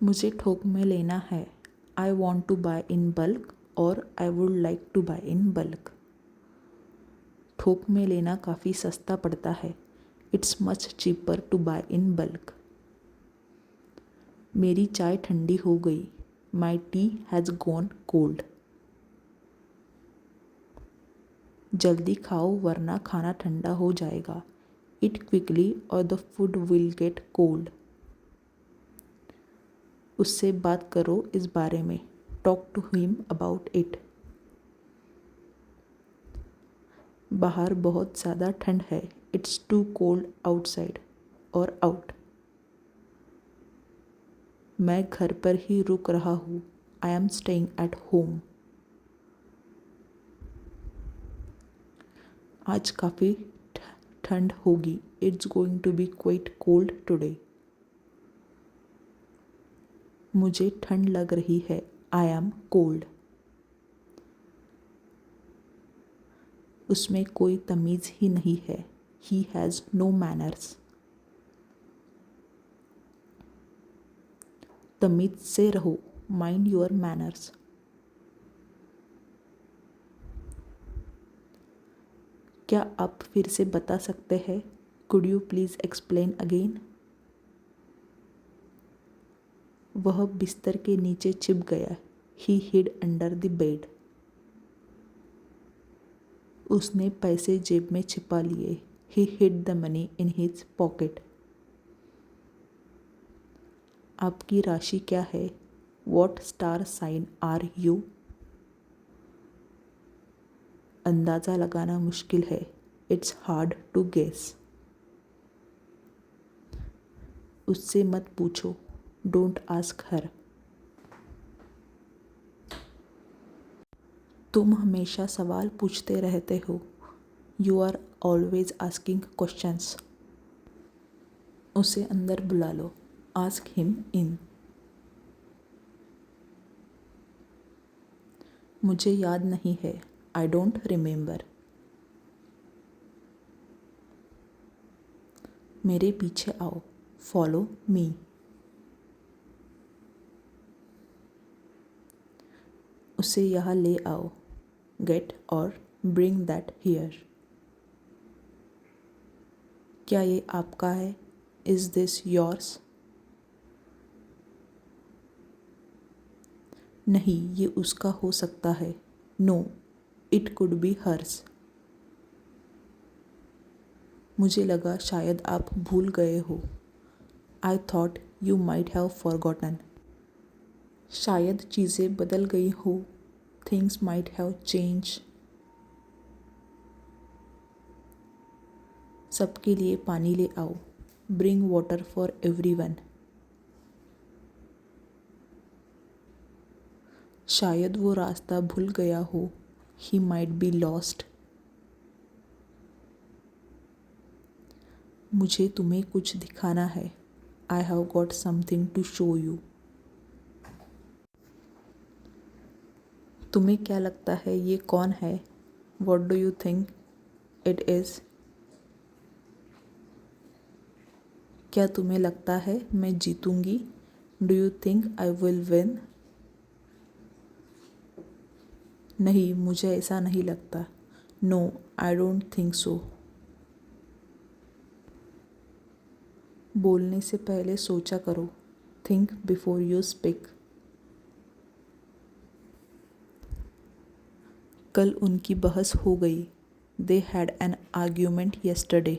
मुझे थोक में लेना है। I want to buy in bulk और I would like to buy in bulk. थोक में लेना काफ़ी सस्ता पड़ता है। It's much cheaper to buy in bulk. मेरी चाय ठंडी हो गई। My tea has gone cold. जल्दी खाओ वरना खाना ठंडा हो जाएगा। Eat quickly or the food will get cold. उससे बात करो इस बारे में। Talk to him about it. बाहर बहुत ज़्यादा ठंड है। It's too cold outside or out. मैं घर पर ही रुक रहा हूँ। I am staying at home. आज काफ़ी ठंड होगी। It's going to be quite cold today. मुझे ठंड लग रही है। I am cold. उसमें कोई तमीज़ ही नहीं है। He has no manners. तमीज़ से रहो। Mind your manners. क्या आप फिर से बता सकते हैं? Could you please explain again? वह बिस्तर के नीचे छिप गया। He hid under the bed. उसने पैसे जेब में छिपा लिए। He hid the money in his pocket. आपकी राशि क्या है? What star sign are you? अंदाज़ा लगाना मुश्किल है। It's hard to guess. उससे मत पूछो। Don't ask her. तुम हमेशा सवाल पूछते रहते हो। You are always asking questions. उसे अंदर बुला लो। Ask him in. मुझे याद नहीं है। I don't remember. मेरे पीछे आओ। Follow me. उसे यहाँ ले आओ। Get or bring that here. क्या ये आपका है? Is this yours? नहीं, ये उसका हो सकता है। No, it could be hers. मुझे लगा शायद आप भूल गए हो। I thought you might have forgotten. शायद चीज़ें बदल गई हो। Things might have changed. सबके लिए पानी ले आओ। Bring water for everyone. शायद वो रास्ता भूल गया हो। He might be lost. मुझे तुम्हें कुछ दिखाना है। I have got something to show you. तुम्हें क्या लगता है ये कौन है? What do you think it is? क्या तुम्हें लगता है मैं जीतूंगी? Do you think I will win? नहीं, मुझे ऐसा नहीं लगता। No, I don't think so. बोलने से पहले सोचा करो। Think before you speak. कल उनकी बहस हो गई। They had an argument yesterday.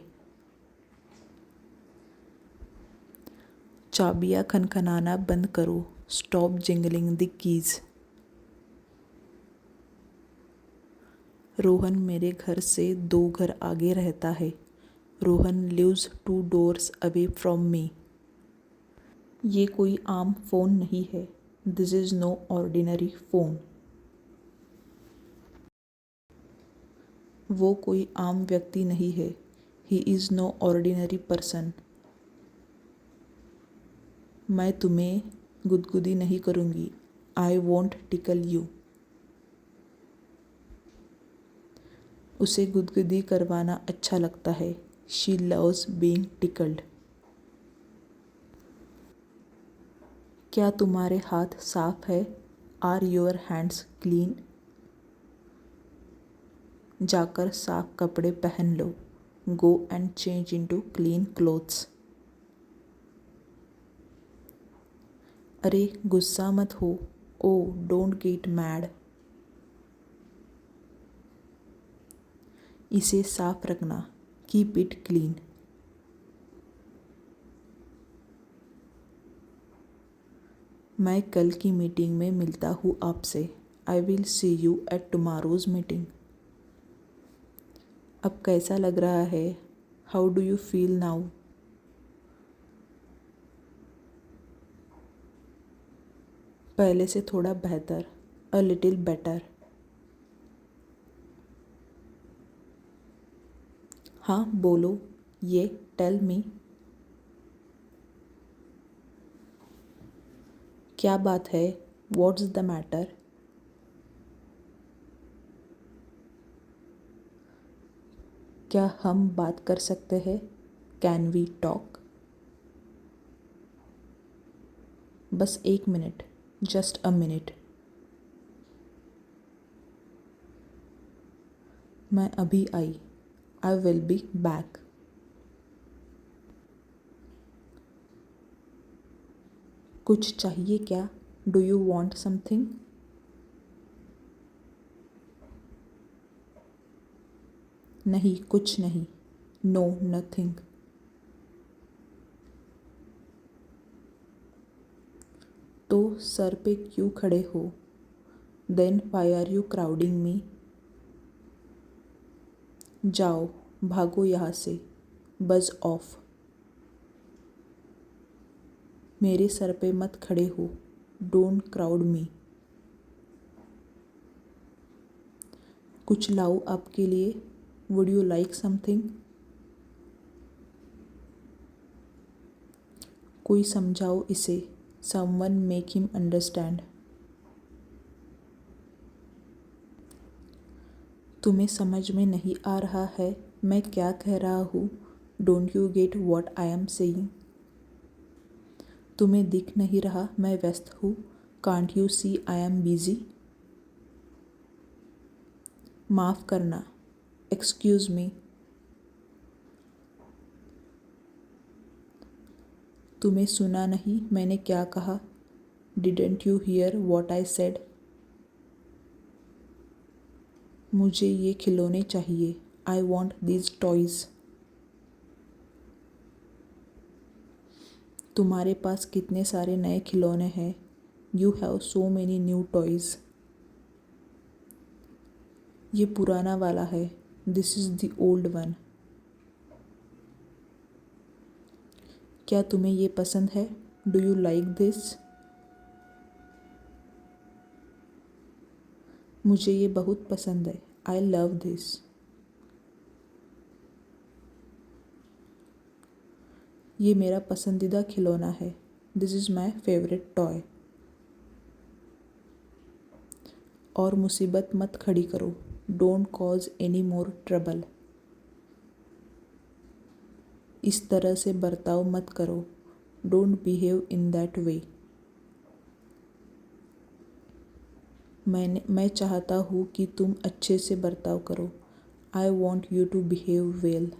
चाबियाँ खनखनाना बंद करो। Stop jingling the keys. Rohan मेरे घर से 2 घर आगे रहता है। Rohan lives 2 doors away from me. ये कोई आम फ़ोन नहीं है। This is no ordinary phone. वो कोई आम व्यक्ति नहीं है। He is no ordinary person. मैं तुम्हें गुदगुदी नहीं करूँगी। I won't tickle you. उसे गुदगुदी करवाना अच्छा लगता है। She loves being tickled. क्या तुम्हारे हाथ साफ है? Are your hands clean? जाकर साफ कपड़े पहन लो। Go and change into clean clothes. अरे गुस्सा मत हो। Oh don't get mad. इसे साफ रखना। Keep it clean. मैं कल की मीटिंग में मिलता हूँ आपसे। I will see you at tomorrow's meeting. अब कैसा लग रहा है? How do you feel now? पहले से थोड़ा बेहतर। A little better. हाँ बोलो। ये टेल मी। क्या बात है? What's the matter? क्या हम बात कर सकते हैं? Can we talk? बस 1 मिनट। Just a minute. मैं अभी आई। I will be back. कुछ चाहिए क्या? Do you want something? नहीं कुछ नहीं। No nothing. तो सर पे क्यों खड़े हो? Then why are you crowding me? जाओ भागो यहाँ से। बज ऑफ। मेरे सर पे मत खड़े हो। डोंट क्राउड मी। कुछ लाऊं आपके लिए? Would you like something? कोई समझाओ इसे। Someone make him understand. तुम्हें समझ में नहीं आ रहा है मैं क्या कह रहा हूँ? Don't you get what I am saying? तुम्हें दिख नहीं रहा मैं व्यस्त हूँ? Can't you see I am busy? माफ़ करना। Excuse me. तुम्हें सुना नहीं मैंने क्या कहा? Didn't you hear what I said? मुझे ये खिलौने चाहिए। I want these toys. तुम्हारे पास कितने सारे नए खिलौने हैं? You have so many new toys. ये पुराना वाला है। This is the old one. क्या तुम्हें ये पसंद है? Do you like this? मुझे ये बहुत पसंद है। I love this. ये मेरा पसंदीदा खिलौना है। This is my favourite toy. और मुसीबत मत खड़ी करो। Don't cause any more trouble. इस तरह से बर्ताव मत करो। Don't behave in that way. मैं चाहता हूँ कि तुम अच्छे से बर्ताव करो। I want you to behave well.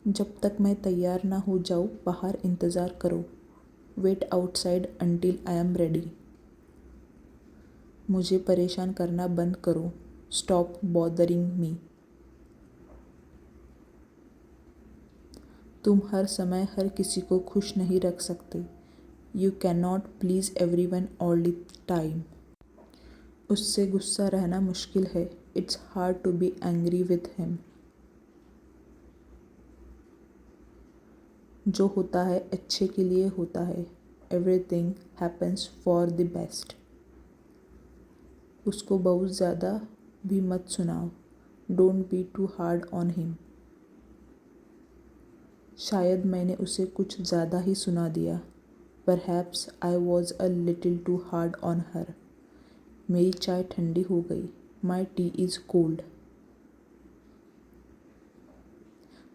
जब तक मैं तैयार ना हो जाऊँ बाहर इंतज़ार करो। Wait outside until I am ready. मुझे परेशान करना बंद करो। Stop bothering me. तुम हर समय हर किसी को खुश नहीं रख सकते। You can not please every one all the time. उससे गुस्सा रहना मुश्किल है। It's hard to be angry with him. जो होता है अच्छे के लिए होता है। Everything happens for the best. उसको बहुत ज़्यादा भी मत सुनाओ। Don't be too hard on him. शायद मैंने उसे कुछ ज़्यादा ही सुना दिया। Perhaps I was a little too hard on her. मेरी चाय ठंडी हो गई। My tea is cold.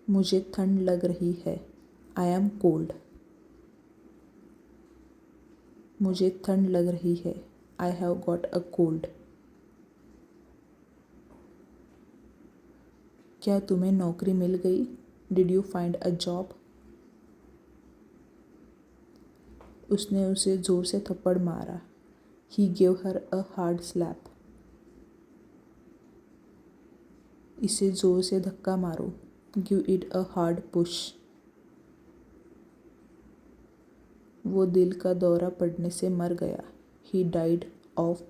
मुझे ठंड लग रही है। I am cold. मुझे ठंड लग रही है। I have got a cold. क्या तुम्हें नौकरी मिल गई? Did you find a job? उसने उसे ज़ोर से थप्पड़ मारा। He gave her a hard slap. इसे ज़ोर से धक्का मारो। Give it a hard push. वो दिल का दौरा पड़ने से मर गया। He died of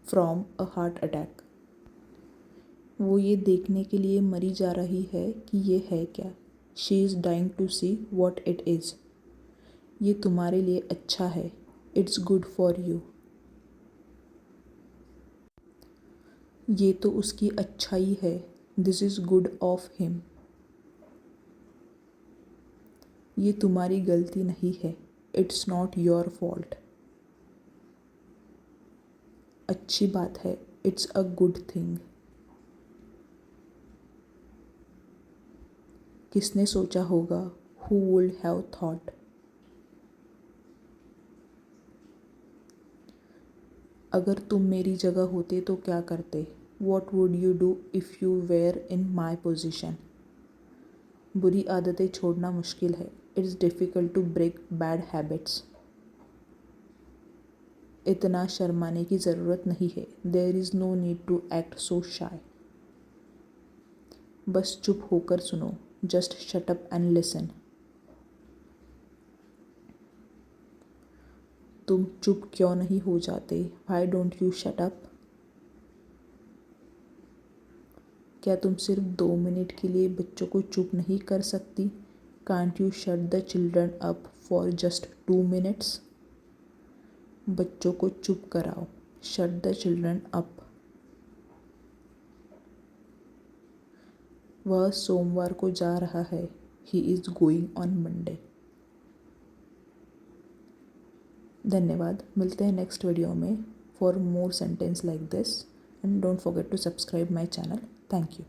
from a heart attack. वो ये देखने के लिए मरी जा रही है कि ये है क्या। She is dying to see what it is. ये तुम्हारे लिए अच्छा है। It's good for you. ये तो उसकी अच्छाई है। This is good of him. ये तुम्हारी गलती नहीं है। It's not your fault. अच्छी बात है। It's a good thing. किसने सोचा होगा? Who would have thought. अगर तुम मेरी जगह होते तो क्या करते? What would you do if you were in my position. बुरी आदतें छोड़ना मुश्किल है। It's difficult to break bad habits. इतना शर्माने की ज़रूरत नहीं है। There is no need to act so shy. बस चुप होकर सुनो। Just shut up and listen. तुम चुप क्यों नहीं हो जाते? Why don't you shut up. क्या तुम सिर्फ 2 मिनट के लिए बच्चों को चुप नहीं कर सकती? Can't you shut the children up for just 2 minutes. बच्चों को चुप कराओ। Shut the children up. वह सोमवार को जा रहा है। He is going on Monday. धन्यवाद। मिलते हैं नेक्स्ट वीडियो में for more sentence like this and don't forget to subscribe my channel. Thank you.